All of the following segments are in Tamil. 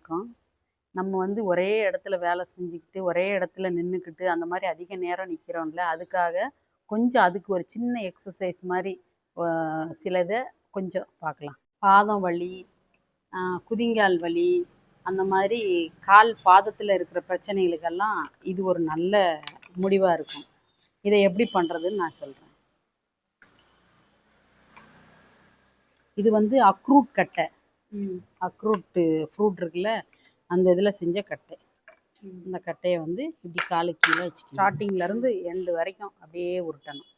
இருக்கும். நம்ம வந்து ஒரே இடத்துல வேலை செஞ்சுக்கிட்டு ஒரே இடத்துல நின்றுக்கிட்டு அந்த மாதிரி அதிக நேரம் நிற்கிறோம்ல, அதுக்காக கொஞ்சம் அதுக்கு ஒரு சின்ன எக்ஸசைஸ் மாதிரி சிலதை கொஞ்சம் பார்க்கலாம். பாதம் வலி, குதிங்கால் வலி, அந்த மாதிரி கால் பாதத்தில் இருக்கிற பிரச்சனைகளுக்கெல்லாம் இது ஒரு நல்ல முடிவாக இருக்கும். இதை எப்படி பண்ணுறதுன்னு நான் சொல்கிறேன். இது வந்து அக்ரூட் கட்டை. அக்ரூட் ஃப்ரூட் இருக்குல்ல, அந்த இதில் செஞ்ச கட்டை. இந்த கட்டையை வந்து இப்படி காலுக்கு கீழே வச்சு ஸ்டார்டிங்லேருந்து எண்டு வரைக்கும் அப்படியே உருட்டணும்.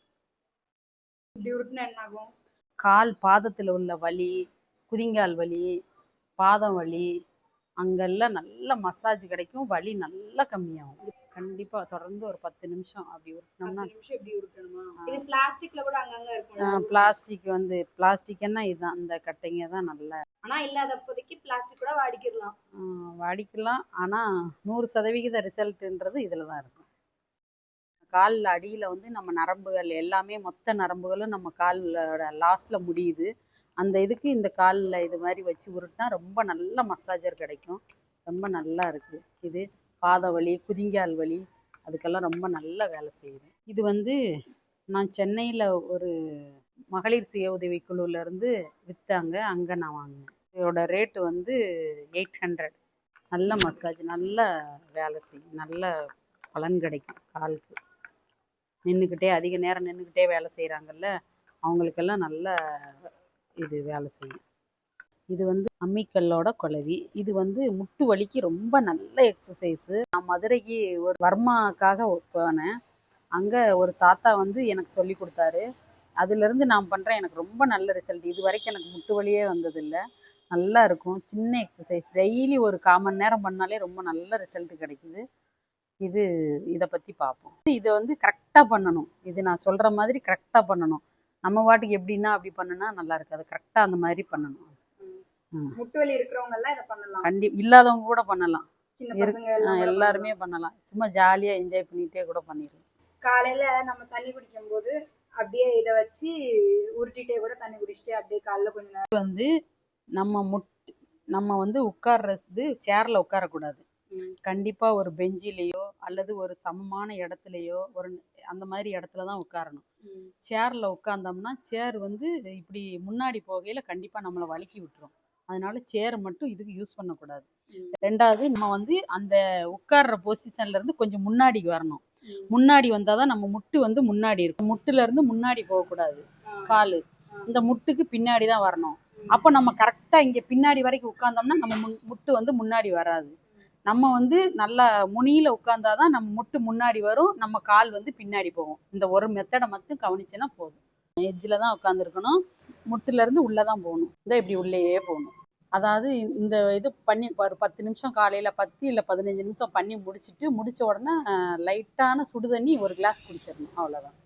இப்படி உருட்டினா என்ன ஆகும்? கால் பாதத்தில் உள்ள வலி, குதிங்கால் வலி, பாதம் வலி, அங்கெல்லாம் நல்ல மசாஜ் கிடைக்கும், வலி நல்லா கம்மியாகும். கண்டிப்பாக தொடர்ந்து ஒரு 10 நிமிஷம் அப்படி உருட்டினோம்னா. இப்படி உருட்டணுமா? இது பிளாஸ்டிக்ல கூட அங்கங்க இருக்கும். பிளாஸ்டிக் வந்து பிளாஸ்டிக்னா இதுதான், இந்த கட்டைங்க தான் நல்லா. ஆனால் இல்லாத அப்போதைக்கு பிளாஸ்டிக் கூட வாடிக்கலாம். ஆனால் 100% ரிசல்ட்டுன்றது இதில் தான் இருக்கும். காலில் அடியில் வந்து நம்ம நரம்புகள் எல்லாமே, மொத்த நரம்புகளும் நம்ம காலோட லாஸ்ட்டில் முடியுது. அந்த இதுக்கு இந்த காலில் இது மாதிரி வச்சு உருட்டினா ரொம்ப நல்ல மசாஜர் கிடைக்கும். ரொம்ப நல்லா இருக்குது. இது பாத வலி, குதிங்கால் வலி, அதுக்கெல்லாம் ரொம்ப நல்ல வேலை செய்யுது. இது வந்து நான் சென்னையில் ஒரு மகளிர் சுய உதவி குழுவிலேருந்து விற்றாங்க, அங்கே நான் வாங்கினேன். இதோட ரேட்டு வந்து 800. நல்ல மசாஜ், நல்ல வேலை செய்யும், நல்ல பலன் கிடைக்கும் காலுக்கு. நின்றுக்கிட்டே அதிக நேரம் நின்றுக்கிட்டே வேலை செய்கிறாங்கல்ல, அவங்களுக்கெல்லாம் நல்ல இது வேலை செய்யும். இது வந்து அம்மிக்கல்லோட குளவி. இது வந்து முட்டு வலிக்கு ரொம்ப நல்ல எக்ஸசைஸு. நான் மதுரைக்கு ஒரு வர்மாக்காக போனேன். அங்கே ஒரு தாத்தா வந்து எனக்கு சொல்லி கொடுத்தாரு. அதுலேருந்து நான் பண்ணுறேன். எனக்கு ரொம்ப நல்ல ரிசல்ட். இது வரைக்கும் எனக்கு முட்டு வலியே வந்ததில்லை. நல்லா இருக்கும். சின்ன எக்ஸசைஸ், டெய்லி ஒரு 1/4 மணி நேரம் பண்ணாலே ரொம்ப நல்ல ரிசல்ட் கிடைக்குது. இதை பற்றி பார்ப்போம். இதை வந்து கரெக்டாக பண்ணணும். இது நான் சொல்கிற மாதிரி கரெக்டாக பண்ணணும். நம்ம வாட்டுக்கு எப்படின்னா அப்படி பண்ணுனா நல்லா இருக்காது. கரெக்டாக அந்த மாதிரி பண்ணணும். முட்டு வலி இருக்கிறவங்க எல்லாம் இதை பண்ணலாம். இல்லாதவங்க கூட பண்ணலாம். எல்லாருமே பண்ணலாம். சும்மா ஜாலியாக என்ஜாய் பண்ணிகிட்டே கூட பண்ணிடலாம். காலையில் நம்ம தண்ணி குடிக்கும் போது அப்படியே இதை வச்சு உருட்டிகிட்டே கூட தண்ணி குடிச்சிட்டே அப்படியே காலையில் கொஞ்ச நேரம் வந்து நம்ம வந்து உட்கார்றது சேரில் உட்காரக்கூடாது. கண்டிப்பாக ஒரு பெஞ்சிலேயோ அல்லது ஒரு சமமான இடத்துலையோ அந்த மாதிரி இடத்துல தான் உட்காரணும். சேரில் உட்காந்தோம்னா சேர் வந்து இப்படி முன்னாடி போகையில் கண்டிப்பாக நம்மளை வலிக்கி விட்டுரும். அதனால சேரை மட்டும் இதுக்கு யூஸ் பண்ணக்கூடாது. 2வது, நம்ம வந்து அந்த உட்கார்ற பொசிஷன்லேருந்து கொஞ்சம் முன்னாடி வரணும். முன்னாடி வந்தால் தான் நம்ம முட்டு வந்து முன்னாடி இருக்கும். முட்டுலேருந்து முன்னாடி போகக்கூடாது. கால் இந்த முட்டுக்கு பின்னாடி தான் வரணும். அப்போ நம்ம கரெக்டாக இங்கே பின்னாடி வரைக்கும் உட்காந்தோம்னா நம்ம முட்டு வந்து முன்னாடி வராது. நம்ம வந்து நல்லா முனியில் உட்காந்தாதான் நம்ம முட்டு முன்னாடி வரும், நம்ம கால் வந்து பின்னாடி போகும். இந்த ஒரு மெத்தடை மட்டும் கவனிச்சுன்னா போதும். எட்ஜில் தான் உட்காந்துருக்கணும். முட்டுலேருந்து உள்ளே தான் போகணும். இப்படி உள்ளேயே போகணும். அதாவது இந்த இது பண்ணி ஒரு 10 நிமிஷம், காலையில் 10 இல்லை 15 நிமிஷம் பண்ணி முடிச்ச உடனே லைட்டான சுடு தண்ணி ஒரு கிளாஸ் குடிச்சிடணும். அவ்வளோதான்.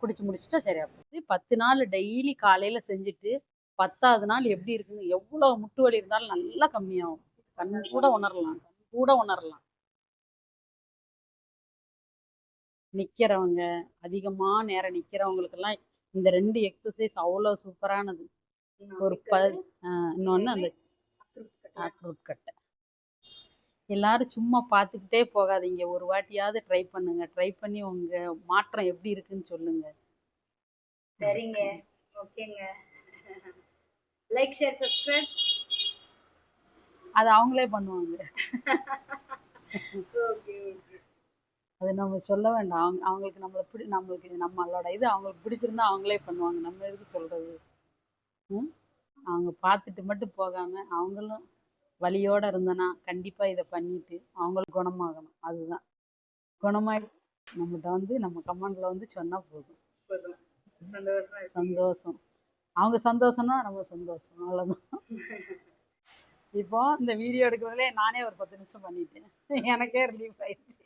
குடிச்சு முடிச்சுட்டா சரியா போகுது. 10 நாள் டெய்லி காலையில் செஞ்சுட்டு 10வது நாள் எப்படி இருக்குன்னு, எவ்வளோ முட்டு வலி இருந்தாலும் நல்லா கம்மியாகும். கண் கூட உணரலாம். நிற்கிறவங்க, அதிகமாக நேரம் நிற்கிறவங்களுக்கெல்லாம் இந்த 2 எக்ஸசைஸ் அவ்வளோ சூப்பரானது. ஒரு இன்னொன்று அந்த அக்ரூட் கட்டை. எல்லாரும் சும்மா பார்த்துக்கிட்டே போகாதீங்க. ஒரு வாட்டியாவது ட்ரை பண்ணுங்க. ட்ரை பண்ணி உங்கள் மாற்றம் எப்படி இருக்குன்னு சொல்லுங்க. சரிங்க, ஓகேங்க. Like, share, subscribe. அது அவங்களே பண்ணுவாங்க. அது நம்ம சொல்ல வேண்டாம். அவங்களுக்கு நம்மளோட இது அவங்களுக்கு பிடிச்சிருந்தா அவங்களே பண்ணுவாங்க. நம்ம எதுக்கு சொல்றது? அவங்க பார்த்துட்டு மட்டும் போகாம அவங்களும் வலியோட இருந்தனா கண்டிப்பா இதை பண்ணிட்டு அவங்களுக்கு குணமாகணும். அதுதான் குணமாகி நம்மகிட்ட வந்து நம்ம கமெண்ட்ல வந்து சொன்னா போதும். சந்தோஷம். அவங்க சந்தோஷம்னா நம்ம சந்தோஷம். அவ்வளவுதான். இப்போ இந்த வீடியோ எடுக்கிறதுலே நானே ஒரு 10 நிமிஷம் பண்ணிட்டேன். எனக்கே ரிலீஃப் ஆயிடுச்சு.